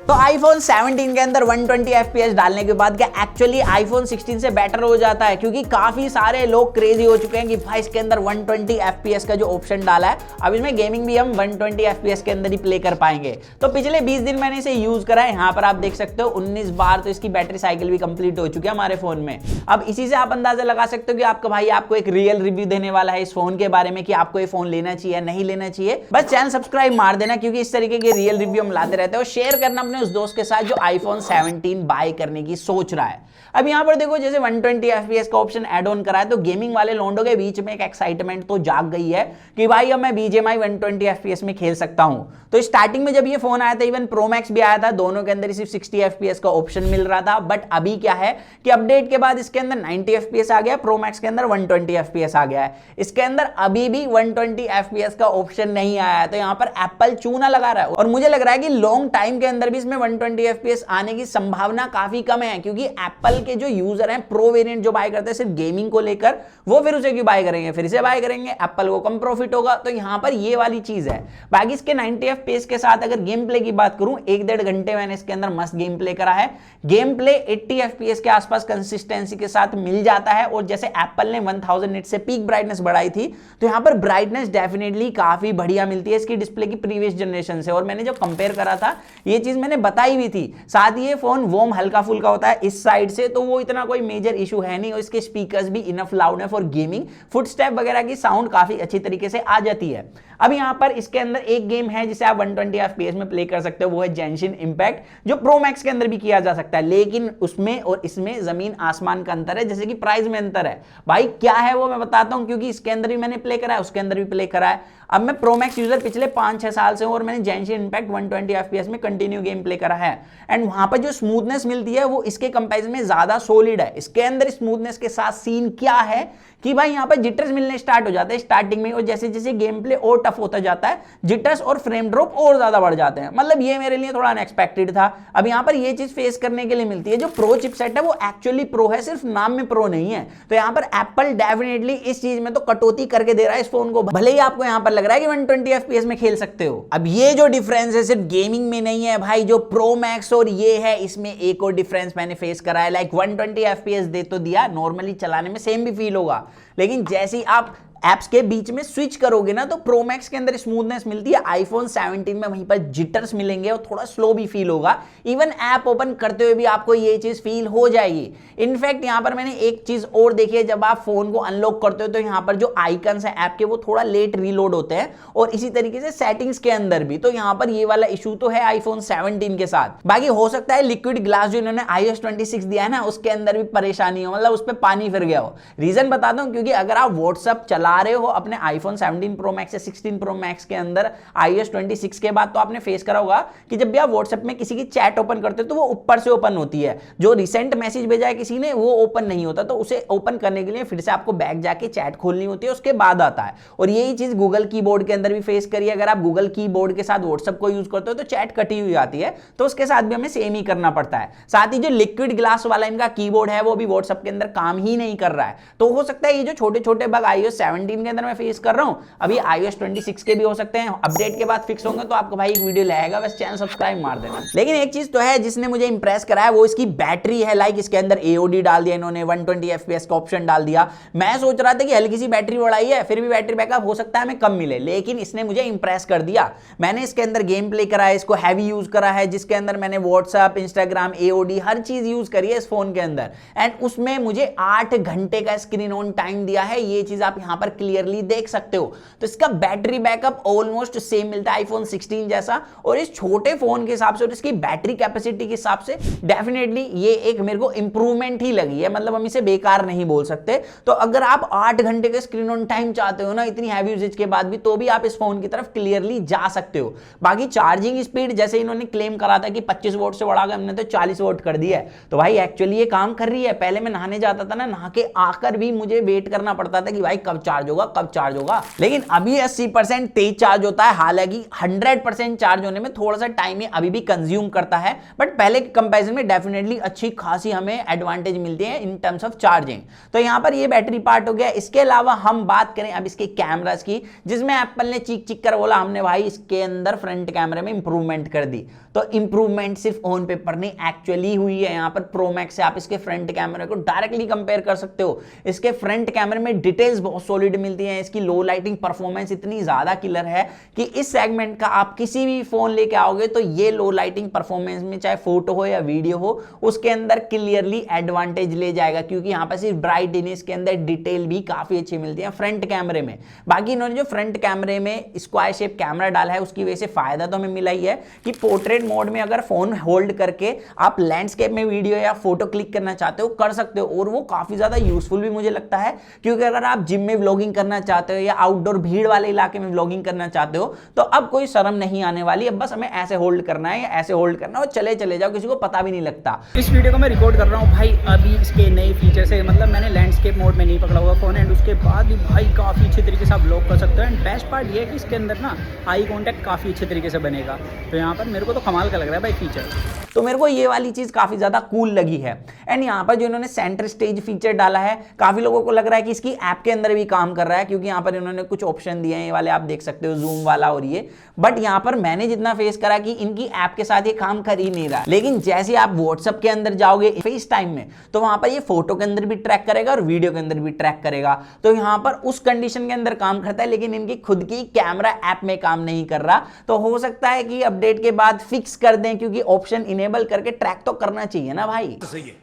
तो आईफोन 17 के अंदर 120 FPS डालने के बाद क्या एक्चुअली आईफोन 16 से बेटर हो जाता है? क्योंकि काफी सारे लोग क्रेजी हो चुके हैं कि भाई इसके अंदर 120 FPS का जो ऑप्शन डाला है, अब इसमें गेमिंग भी हम 120 FPS के अंदर ही प्ले कर पाएंगे। तो पिछले 20 दिन मैंने इसे यूज करा है, यहाँ पर आप देख सकते हो 19 बार तो इसकी बैटरी साइकिल भी कंप्लीट हो चुकी है हमारे फोन में। अब इसी से आप अंदाजा लगा सकते हो कि आपका भाई आपको एक रियल रिव्यू देने वाला है इस फोन के बारे में कि आपको ये फोन लेना चाहिए नहीं लेना चाहिए। बस चैनल सब्सक्राइब मार देना, क्योंकि इस तरीके के रियल रिव्यू हम लाते रहते हैं, और शेयर करना अपने उस दोस्त के साथ जो आईफोन 17 बाय करने की सोच रहा है। अब यहां पर देखो जैसे 120 FPS का ऑप्शन ऐड ऑन करा है, तो गेमिंग वाले लोगों के बीच में एक एक्साइटमेंट तो जाग गई है कि भाई अब मैं BGMI 120 FPS में खेल सकता हूं। तो स्टार्टिंग में जब ये फोन आया था, इवन प्रो मैक्स भी आया था, दोनों के अंदर सिर्फ 60 FPS का ऑप्शन मिल रहा था। बट अभी क्या है कि अपडेट के बाद इसके अंदर 90 FPS आ गया, प्रो मैक्स के अंदर 120 FPS आ गया है। इसके अंदर अभी भी 120 FPS का ऑप्शन नहीं आया है, तो यहां पर एप्पल चूना लगा रहा है। और मुझे लग रहा है कि लॉन्ग टाइम के अंदर भी इसमें 120 FPS आने की संभावना काफी कम है, क्योंकि एप्पल के जो यूजर हैं प्रो वेरिएंट जो बाय करते हैं सिर्फ गेमिंग को लेकर, वो फिर उसे क्यों बाय करेंगे, फिर से बाय करेंगे, एप्पल को कम प्रॉफिट होगा। तो यहां पर ये वाली चीज है। बाकी इसके 90 FPS के साथ अगर गेम प्ले की बात करूं, 1-1.5 घंटे मैंने इसके अंदर मस्त गेम प्ले करा है। गेम प्ले 80 FPS के आसपास कंसिस्टेंसी के साथ मिल जाता है। और जैसे एप्पल ने 1000 निट से पीक ब्राइटनेस बढ़ाई थी, तो यहां पर ब्राइटनेस डेफिनेटली काफी बढ़िया मिलती है इसकी डिस्प्ले की प्रीवियस जनरेशन से। और मैंने जब कंपेयर करा था, ये चीज मैंने बताई भी थी। साथ ही ये फोन वॉर्म हल्का फुल्का होता है इस साइड से, तो वो इतना कोई मेजर इशू है नहीं। और इसके स्पीकर्स भी इनफ लाउड है फॉर गेमिंग, फुटस्टेप वगैरह की साउंड काफी अच्छी तरीके से आ जाती है। अब यहां पर इसके अंदर एक गेम है जिसे आप 120 FPS में प्ले कर सकते हो, वो है जेंशिन इंपैक्ट, जो प्रो मैक्स के अंदर भी किया जा सकता है। लेकिन उसमें और इसमें जमीन आसमान का अंतर है, जैसे कि प्राइस में अंतर है। भाई क्या है वो मैं बताता हूं, क्योंकि इसके अंदर भी मैंने प्ले करा है, उसके अंदर भी प्ले करा है। अब मैं प्रो मैक्स यूजर पिछले 5-6 साल से हूं, और मैंने जेंशिन इंपैक्ट 120 FPS में कंटिन्यू गेम प्ले करा है। एंड वहां पर जो स्मूथनेस मिलती है वो इसके कंपैरिजन में ज्यादा सॉलिड है। इसके अंदर स्मूथनेस के साथ सीन क्या है कि भाई यहां पर जिटर्स मिलने स्टार्ट हो जाते हैं स्टार्टिंग में, और जैसे जैसे गेम प्ले और टफ होता जाता है, जिटर्स और फ्रेम ड्रॉप और ज्यादा बढ़ जाते हैं। मतलब ये मेरे लिए थोड़ा अनएक्सपेक्टेड था। अब यहां पर ये चीज फेस करने के लिए मिलती है। जो प्रो चिपसेट है वो एक्चुअली प्रो है, सिर्फ नाम में प्रो नहीं है। तो यहां पर एप्पल डेफिनेटली इस चीज में तो कटौती करके दे रहा है इस फोन को, भले ही आपको यहां पर लग रहा है कि 120 FPS में खेल सकते हो। अब ये जो डिफरेंस है सिर्फ गेमिंग में नहीं है भाई, जो प्रो मैक्स और ये है, इसमें एक और डिफरेंस मैंने फेस करा है। लाइक 120 FPS दे तो दिया, नॉर्मली चलाने में सेम भी फील होगा, लेकिन जैसे ही आप एप्स के बीच में स्विच करोगे ना, तो प्रो मैक्स के अंदर स्मूथनेस मिलती है, आईफोन 17 में वहीं पर जिटर्स मिलेंगे और थोड़ा स्लो भी फील होगा। इवन ऐप ओपन करते हुए भी आपको ये चीज फील हो जाएगी। इनफैक्ट यहां पर मैंने एक चीज और देखी है, जब आप फोन को अनलॉक करते हो तो यहां पर जो आइकन्स है ऐप के वो थोड़ा लेट रीलोड होते हैं, और इसी तरीके से सेटिंग्स के अंदर भी। तो यहां पर ये वाला इशू तो है आईफोन 17 के साथ। बाकी हो सकता है लिक्विड ग्लास जो इन्होंने iOS 26 दिया है ना, उसके अंदर भी परेशानी हो, मतलब उस पर पानी फिर गया हो। रीजन बताता हूं, क्योंकि अगर आप व्हाट्सएप चला रहे हो अपने आईफोन 17 प्रो मैक्स या 16 प्रो मैक्स के अंदर iOS 26 के बाद, तो आपने फेस करा होगा कि जब भी आप व्हाट्सएप में किसी की चैट ओपन करते हो तो वो ऊपर से ओपन होती है, जो रिसेंट मैसेज भेजा है किसी ने वो ओपन नहीं होता। तो उसे ओपन करने के लिए फिर से आपको बैक जाके चैट खोलनी होती है, उसके बाद आता है। और यही चीज गूगल कीबोर्ड के अंदर भी फेस करी है। अगर आप गूगल कीबोर्ड के साथ व्हाट्सएप को यूज करते हो तो चैट कटी हुई आती है, तो उसके साथ भी हमें सेम ही करना पड़ता है। साथ ही जो लिक्विड ग्लास वाला इनका कीबोर्ड है वो भी व्हाट्सएप के अंदर काम ही नहीं कर रहा है। तो हो सकता है ये जो छोटे छोटे बग iOS 17 के अंदर मैं फेस कर रहा हूं, अभी iOS 26 के भी हो सकते हैं। अपडेट के बाद फिक्स होंगे तो आपको भाई एक वीडियो लाएगा, बस चैनल सब्सक्राइब मार देना। लेकिन एक चीज तो है जिसने मुझे इंप्रेस करा है, वो इसकी बैटरी है। लाइक इसके अंदर AOD डाल दिया इन्होंने, 120 FPS का ऑप्शन डाल दिया। मैं सोच रहा था कि हल्की सी बैटरी बढ़ाई है, फिर भी बैटरी बैकअप हो सकता है हमें कम मिले, लेकिन इसने मुझे इंप्रेस कर दिया। मैंने इसके अंदर गेम प्ले करा है, इसको हैवी यूज करा है, जिसके अंदर मैंने व्हाट्सएप, इंस्टाग्राम, AOD हर चीज यूज करी है इस फोन के अंदर। एंड उसमें मुझे 8 घंटे का स्क्रीन ऑन टाइम दिया है, ये चीज आप यहां पर क्लियरली देख सकते हो। तो इसका बैटरी बैकअप ऑलमोस्ट सेम मिलता है आईफोन 16 जैसा, और इस छोटे फोन के हिसाब से और इसकी बैटरी कैपेसिटी के हिसाब से डेफिनेटली ये एक मेरे को इंप्रूवमेंट ही लगी है। मतलब हम इसे बेकार नहीं बोल सकते। तो अगर आप 8 घंटे का स्क्रीन ऑन टाइम चाहते हो ना इतनी हैवी यूजेज के बाद भी, तो भी आप इस फोन की तरफ क्लियरली जा सकते हो। बाकी चार्जिंग स्पीड जैसे इन्होंने क्लेम करा था कि 25 वोट से बढ़ा के हमने तो 40 वोट कर दिया है, तो भाई एक्चुअली ये काम कर रही है। पहले मैं नहाने जाता था ना, नहा के आकर भी मुझे वेट करना पड़ता था कि भाई कब चार्ज होगा, कब चार्ज होगा। लेकिन अभी 80% तेज चार्ज होता है, हालांकि 100% चार्ज होने में थोड़ा सा टाइम ही अभी भी कंज्यूम करता है, बट पहले के कंपैरिजन में डेफिनेटली अच्छी खासी हमें एडवांटेज मिलती है इन टर्म्स ऑफ चार्जिंग। तो यहां पर ये बैटरी पार्ट हो गया। इसके अलावा हम बात करें अब इसके कैमरास की, जिसमें एप्पल ने चीख चीख कर बोला हमने भाई इसके अंदर फ्रंट कैमरे में इंप्रूवमेंट कर दी। तो इंप्रूवमेंट सिर्फ ऑन पेपर नहीं, एक्चुअली हुई है। यहां पर प्रो मैक्स से आप इसके फ्रंट कैमरे को डायरेक्टली कंपेयर कर सकते हो। इसके फ्रंट कैमरे में डिटेल्स बहुत सॉलिड मिलती हैं। इसकी लो लाइटिंग परफॉर्मेंस इतनी ज्यादा किलर है कि इस सेगमेंट का आप किसी भी फोन लेके आओगे तो ये लो लाइटिंग परफॉर्मेंस में चाहे फोटो हो या वीडियो हो, उसके अंदर क्लियरली एडवांटेज ले जाएगा, क्योंकि यहां पर सिर्फ ब्राइटनेस के अंदर डिटेल भी काफी अच्छी मिलती है फ्रंट कैमरे में। बाकी इन्होंने जो फ्रंट कैमरे में स्क्वायर शेप कैमरा डाला है उसकी वजह से फायदा तो हमें मिला ही है कि पोर्ट्रेट मोड में अगर फोन होल्ड करके आप लैंडस्केप में वीडियो या फोटो क्लिक करना चाहते हो कर सकते हो, और वो काफी ज्यादा यूजफुल भी मुझे लगता है, क्योंकि अगर आप जिम में व्लॉगिंग करना चाहते हो या आउटडोर भीड़ वाले इलाके में व्लॉगिंग करना चाहते हो तो अब कोई शर्म नहीं आने वाली। अब बस हमें ऐसे होल्ड करना है या ऐसे होल्ड करना है और चले चले जाओ, किसी को पता भी नहीं लगता। इस वीडियो को मैं रिकॉर्ड कर रहा हूँ भाई अभी इसके नए फीचर से, मतलब मैंने लैंडस्केप मोड में नहीं पकड़ा हुआ फोन, एंड उसके बाद भी भाई काफ़ी अच्छे तरीके से आप व्लॉग कर सकते हो। एंड बेस्ट पार्ट ये है कि इसके अंदर ना आई कॉन्टैक्ट काफ़ी अच्छे तरीके से बनेगा। तो यहाँ पर मेरे को तो कमाल का लग रहा है भाई फीचर। तो मेरे को ये वाली चीज काफी ज्यादा कूल लगी है। एंड यहाँ पर जो इन्होंने सेंटर स्टेज फीचर डाला है, काफी लोगों को लग रहा है कि इसकी ऐप के अंदर भी काम कर रहा है, क्योंकि यहाँ पर इन्होंने कुछ ऑप्शन दिए हैं, ये वाले आप देख सकते हो जूम वाला और ये। बट यहाँ पर मैंने जितना फेस करा कि इनकी ऐप के साथ ये काम कर ही नहीं रहा। लेकिन जैसे आप व्हाट्सएप के अंदर जाओगे फेस टाइम में, तो वहां पर ये फोटो के अंदर भी ट्रैक करेगा और वीडियो के अंदर भी ट्रैक करेगा। तो यहाँ पर उस कंडीशन के अंदर काम करता है, लेकिन इनकी खुद की कैमरा ऐप में काम नहीं कर रहा। तो हो सकता है कि अपडेट के बाद फिक्स कर दें, क्योंकि ऑप्शन इनेबल करके ट्रैक तो करना चाहिए ना भाई। तो सही है।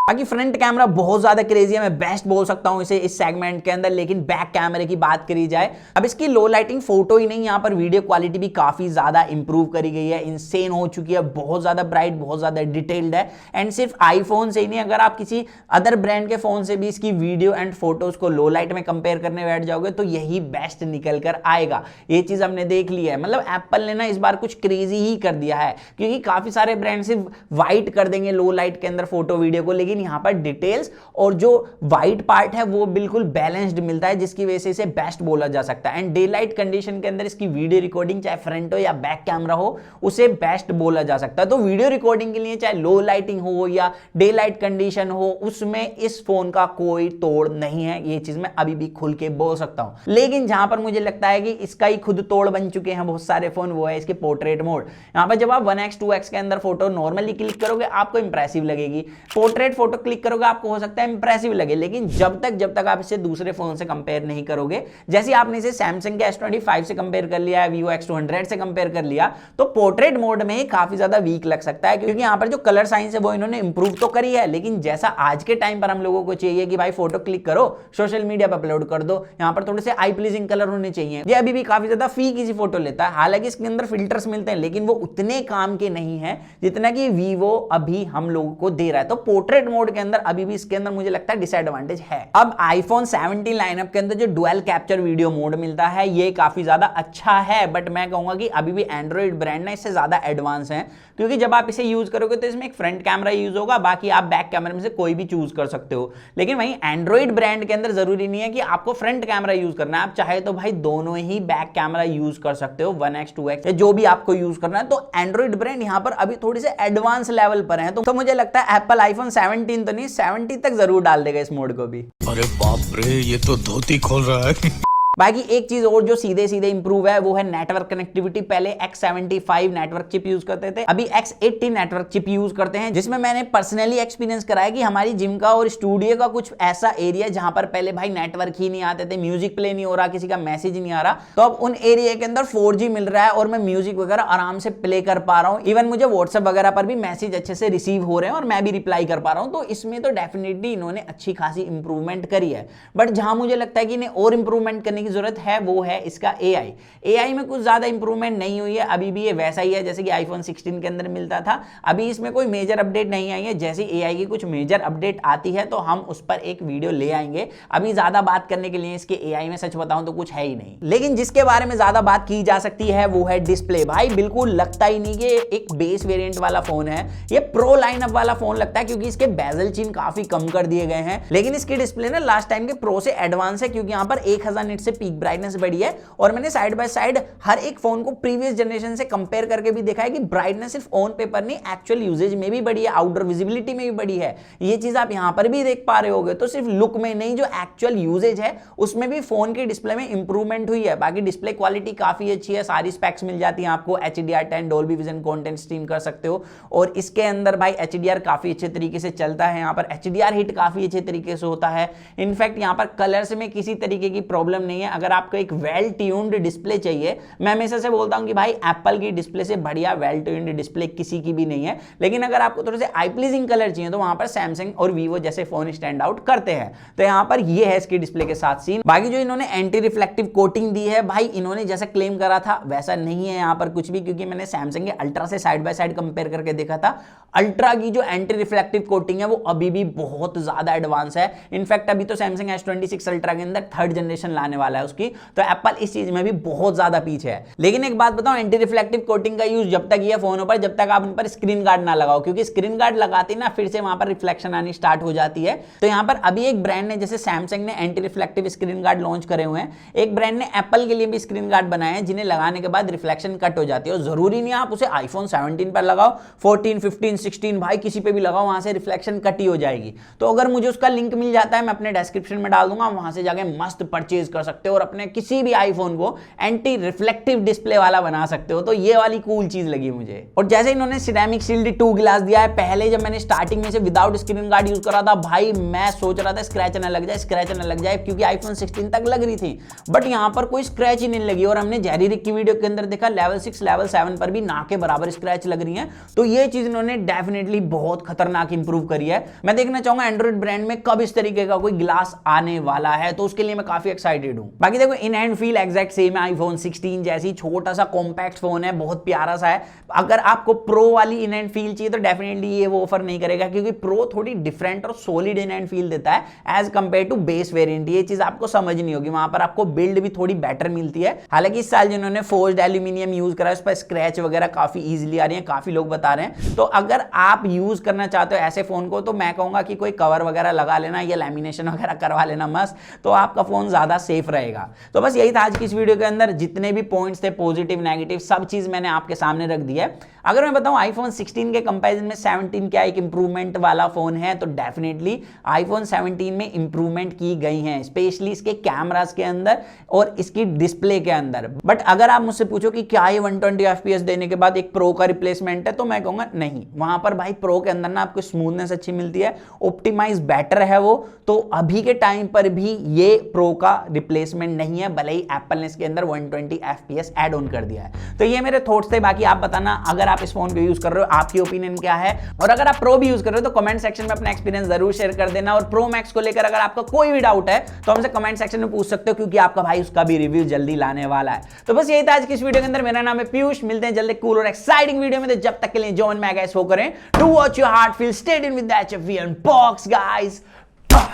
बाकी फ्रंट कैमरा बहुत ज्यादा क्रेजी है, मैं बेस्ट बोल सकता हूं इसे इस सेगमेंट के अंदर। लेकिन बैक कैमरे की बात करी जाए, अब इसकी लो लाइटिंग फोटो ही नहीं, यहां पर वीडियो क्वालिटी भी काफी ज्यादा इंप्रूव करी गई है, इंसेन हो चुकी है, बहुत ज्यादा ब्राइट, बहुत ज्यादा डिटेल्ड है। एंड सिर्फ आईफोन से ही नहीं, अगर आप किसी अदर ब्रांड के फोन से भी इसकी वीडियो एंड फोटोज को लो लाइट में कंपेयर करने बैठ जाओगे तो यही बेस्ट निकल कर आएगा। ये चीज हमने देख ली है। मतलब एप्पल ने ना इस बार कुछ क्रेजी ही कर दिया है, क्योंकि काफी सारे ब्रांड सिर्फ वाइट कर देंगे लो लाइट के अंदर फोटो वीडियो को, लेकिन यहां पर डिटेल्स और जो वाइट पार्ट है वो बिल्कुल बैलेंस्ड मिलता है, जिसकी वजह से इसे बेस्ट बोला जा सकता है। एंड डे लाइट कंडीशन के अंदर इसकी वीडियो रिकॉर्डिंग चाहे फ्रंट हो या बैक कैमरा हो, उसे बेस्ट बोला जा सकता है। तो वीडियो रिकॉर्डिंग के लिए चाहे लो लाइटिंग हो या डे लाइट कंडीशन हो, उसमें इस फोन का कोई तोड़ नहीं है। ये चीज मैं अभी भी खुल के बोल सकता हूं। लेकिन जहां पर मुझे लगता है कि इसका ही खुद तोड़ बन चुके हैं बहुत सारे फोन, वो है इसके पोर्ट्रेट मोड। यहां पर जब आप 1x 2x के अंदर फोटो नॉर्मली क्लिक करोगे आपको इंप्रेसिव लगेगी, पोर्ट्रेट फोटो क्लिक करोगे आपको हो सकता है इंप्रेसिव लगे, लेकिन जब तक आप इसे दूसरे फोन से कंपेयर नहीं करोगे, जैसे आपने इसे सैमसंग के S25 से कंपेयर कर लिया है, Vivo X200 से कंपेयर कर लिया, तो पोर्ट्रेट मोड में ही काफी ज्यादा वीक लग सकता है, क्योंकि यहां पर जो कलर साइंस है वो इन्होंने इंप्रूव तो करी है, लेकिन जैसा आज के टाइम पर हम लोगों को चाहिए कि भाई फोटो क्लिक करो सोशल मीडिया पर अपलोड कर दो, यहां पर थोड़े से आई प्लीजिंग कलर होने चाहिए, ये अभी भी काफी ज्यादा फीकी सी फोटो लेता है। हालांकि इसके अंदर फिल्टर्स मिलते हैं, लेकिन वो उतने काम के नहीं है जितना कि Vivo अभी हम लोगों को दे रहा है। तो पोर्ट्रेट मोड के अंदर अभी भी इसके अंदर मुझे लगता है डिसएडवांटेज है। अब आईफोन 17 लाइनअप के अंदर जो डुअल कैप्चर वीडियो मोड मिलता है ये काफी ज्यादा अच्छा है, बट मैं कहूंगा कि अभी भी एंड्रॉइड ब्रांड ना इससे ज्यादा एडवांस है, क्योंकि जब आप इसे यूज करोगे तो इसमें एक फ्रंट कैमरा यूज होगा, बाकी आप बैक कैमरे में से कोई भी चूज कर सकते हो। लेकिन वहीं एंड्रॉइड ब्रांड के अंदर जरूरी नहीं है कि आपको फ्रंट कैमरा यूज करना है, आप चाहे तो भाई दोनों ही बैक कैमरा यूज कर सकते हो, 1x 2x या जो भी आपको यूज करना है। तो एंड्रॉइड ब्रांड यहां पर अभी थोड़ी से एडवांस लेवल पर है, तो मुझे लगता है एप्पल आईफोन 17 तो नहीं 70 तक जरूर डाल देगा इस मोड को भी। अरे बाप रे, ये तो धोती खोल रहा है। बाकी एक चीज और जो सीधे सीधे इंप्रूव है वो है नेटवर्क कनेक्टिविटी। पहले X75 नेटवर्क चिप यूज करते थे, अभी X80 नेटवर्क चिप यूज करते हैं, जिसमें मैंने पर्सनली एक्सपीरियंस करा है कि हमारी जिम का और स्टूडियो का कुछ ऐसा एरिया जहां पर पहले भाई नेटवर्क ही नहीं आते थे, म्यूजिक प्ले नहीं हो रहा, किसी का मैसेज नहीं आ रहा, तो अब उन एरिया के अंदर 4G मिल रहा है और मैं म्यूजिक वगैरह आराम से प्ले कर पा रहा हूँ। इवन मुझे व्हाट्सएप वगैरह पर भी मैसेज अच्छे से रिसीव हो रहे हैं और मैं भी रिप्लाई कर पा रहा हूँ। तो इसमें तो डेफिनेटली इन्होंने अच्छी खासी इंप्रूवमेंट करी है, बट जहां मुझे लगता है कि इन्हें और इंप्रूवमेंट करने की की जरूरत है वो है इसका एआई में कुछ ज्यादा इंप्रूवमेंट नहीं हुई है, अभी भी ये वैसा ही है जैसे कि आईफोन 16 के अंदर मिलता था। अभी इसमें कोई मेजर अपडेट नहीं आई है, जैसे एआई की कुछ मेजर अपडेट आती है तो हम उस पर एक वीडियो ले आएंगे। अभी ज्यादा बात करने के लिए इसके एआई में सच बताऊं तो कुछ है ही नहीं। लेकिन जिसके बारे में ज्यादा बात की जा सकती है वो है डिस्प्ले। भाई बिल्कुल लगता ही नहीं कि एक बेस वेरिएंट वाला फोन है, ये प्रो लाइनअप वाला फोन लगता है क्योंकि इसके बेजल चिन्ह काफी कम कर दिए गए हैं। लेकिन इसकी डिस्प्ले ना लास्ट टाइम के प्रो से एडवांस है क्योंकि यहां पर 1000 निट से पीक ब्राइटनेस बढ़ी है। और मैंने साइड बाय साइड हर एक फोन को प्रीवियस जनरेशन से कंपेयर करके भी देखा है कि ब्राइटनेस सिर्फ ऑन पेपर नहीं, एक्चुअल यूजेज में भी बढ़ी है, आउटडोर विजिबिलिटी में भी बढ़ी है। ये चीज आप यहां पर भी देख पा रहे होगे। तो सिर्फ लुक में नहीं, जो एक्चुअल यूजेज है उसमें भी फोन की डिस्प्ले में इंप्रूवमेंट हुई है। बाकी डिस्प्ले क्वालिटी काफी अच्छी है, सारी स्पेक्स मिल जाती है आपको, HDR10 Dolby vision content stream कर सकते हो। और इसके अंदर भाई HDR काफी अच्छे तरीके से चलता है, यहाँ पर HDR हिट काफी अच्छे तरीके से होता है। इनफैक्ट यहाँ पर कलर्स में किसी तरीके की प्रॉब्लम नहीं है। अगर आपको एक वेल ट्यून्ड डिस्प्ले चाहिए, मैं हमेशा से बोलता हूं कि भाई एप्पल की डिस्प्ले से बढ़िया वेल ट्यून्ड डिस्प्ले किसी की भी नहीं है। लेकिन अगर आपको थोड़े से आई प्लीजिंग कलर चाहिए तो वहां पर सैमसंग और वीवो जैसे फोन स्टैंड आउट करते हैं। तो यहाँ पर ये है इसकी डिस्प्ले के साथ सीन। बाकी जो इन्होंने एंटी रिफ्लेक्टिव कोटिंग दी है, भाई इन्होंने जैसा क्लेम करा था वैसा नहीं है यहाँ पर कुछ भी, क्योंकि मैंने सैमसंग के अल्ट्रा से साइड बाय साइड कंपेयर करके देखा था। अल्ट्रा की जो एंटी रिफ्लेक्टिव कोटिंग है वो अभी भी बहुत ज्यादा एडवांस है। इनफैक्ट अभी तो सैमसंग S26 अल्ट्रा के अंदर 3rd जनरेशन लाने वाला है उसकी, तो एप्पल इस चीज में भी बहुत ज्यादा पीछे है। लेकिन एक बात बताऊं, एंटी रिफ्लेक्टिव कोटिंग का यूज जब तक ये फोनों पर, जब तक आप उन पर स्क्रीन गार्ड ना लगाओ, क्योंकि स्क्रीन गार्ड लगाते ना फिर से वहां पर रिफ्लेक्शन आनी स्टार्ट हो जाती है। तो यहाँ पर अभी एक ब्रांड ने, जैसे सैमसंग ने anti reflective screen guard launch करे हुए हैं, एक ब्रांड ने एप्पल के लिए भी स्क्रीन गार्ड बनाए हैं जिन्हें लगाने के बाद रिफ्लेक्शन कट हो जाती है। और जरूरी नहीं आप उसे आईफोन 17 पर लगाओ, 14, 15, 16 भाई किसी पे भी लगाओ, वहां से रिफ्लेक्शन कट ही हो जाएगी। तो अगर मुझे उसका लिंक मिल जाता है मैं अपने डिस्क्रिप्शन में डाल दूंगा, वहां से जाके मस्त परचेज कर सकते हो और अपने किसी भी आईफोन को एंटी रिफ्लेक्टिव डिस्प्ले वाला बना सकते हो। तो ये वाली कूल चीज लगी मुझे। और जैसे इन्होंने सिरेमिक शील्ड 2 ग्लास दिया है, पहले जब मैंने स्टार्टिंग में से विदाउट स्क्रीन गार्ड यूज करा था भाई मैं सोच रहा था स्क्रैच न लग जाए, क्योंकि आईफोन 16 तक लग रही थी, बट यहां पर कोई स्क्रैच ही नहीं लगी। और हमने जेरी रिक की वीडियो के अंदर देखा लेवल 6 लेवल 7 पर भी ना के बराबर स्क्रैच लग रही है। तो ये चीज इन्होंने डेफिनेटली बहुत खतरनाक इंप्रूव करी है। मैं देखना चाहूंगा एंड्रॉइड ब्रांड में कब इस तरीके का कोई ग्लास आने वाला है, तो उसके लिए मैं काफी एक्साइटेड हूं। बाकी देखो in hand feel exact same है आईफोन 16 जैसी, छोटा सा कॉम्पैक्ट फोन है, बहुत प्यारा सा है। अगर आपको प्रो वाली इन हैंड फील चाहिए तो डेफिनेटली ये वो ऑफर नहीं करेगा, क्योंकि प्रो थोड़ी डिफरेंट और सॉलिड इन हैंड फील देता है as compared to base variant. ये चीज आपको समझनी होगी, वहां पर आपको बिल्ड भी थोड़ी बेटर मिलती है। हालांकि इस साल जिन्होंने फोर्ज्ड एल्यूमिनियम यूज करा है उस पर स्क्रैच वगैरह काफी इजीली आ रही है, काफी लोग बता रहे हैं। तो अगर आप यूज करना चाहते हो ऐसे फोन को तो मैं कहूंगा कि कोई कवर वगैरह लगा लेना या लैमिनेशन वगैरह करवा लेना मस्त, तो आपका फोन ज्यादा सेफ रहेगा। तो बस यही था आज की इस वीडियो के अंदर, जितने भी पॉइंट्स थे पॉजिटिव नेगेटिव सब चीज मैंने आपके सामने रख दिया है। अगर मैं बताऊं आईफोन 16 के कंपैरिजन में 17 क्या एक इंप्रूवमेंट वाला फोन है, तो डेफिनेटली आईफोन 17 में इंप्रूवमेंट की गई है, स्पेशली इसके कैमरास के अंदर और इसकी डिस्प्ले के अंदर। बट अगर आप मुझसे पूछो कि क्या ये 120 FPS देने के बाद एक प्रो का रिप्लेसमेंट है, तो मैं कहूंगा नहीं। वहां पर भाई प्रो के अंदर ना आपको स्मूथनेस अच्छी मिलती है, ऑप्टिमाइज बेटर है वो, तो अभी के टाइम पर भी ये प्रो का रिप्लेसमेंट नहीं है, भले ही एप्पल ने इसके अंदर 120 FPS ऐड ऑन कर दिया है। तो ये मेरे थॉट्स थे, बाकी आप बताना अगर आप इस फोन को यूज कर रहे हो आपकी ओपिनियन क्या है, और अगर आप प्रो भी यूज कर रहे हो तो कमेंट सेक्शन में अपना एक्सपीरियंस जरूर शेयर कर देना। और प्रो मैक्स को लेकर अगर आपका कोई भी डाउट है तो हमसे कमेंट सेक्शन में पूछ सकते हो, क्योंकि आपका भाई उसका भी रिव्यू जल्दी लाने वाला है। तो बस यही था आज की इस वीडियो के अंदर। मेरा नाम है पीयूष, मिलते हैं जल्दी कूल और एक्साइटिंग वीडियो में। तो जब तक के लिए जॉन मैं गाइस वो करें to watch your heart feel, stay in with the HFV unbox guys,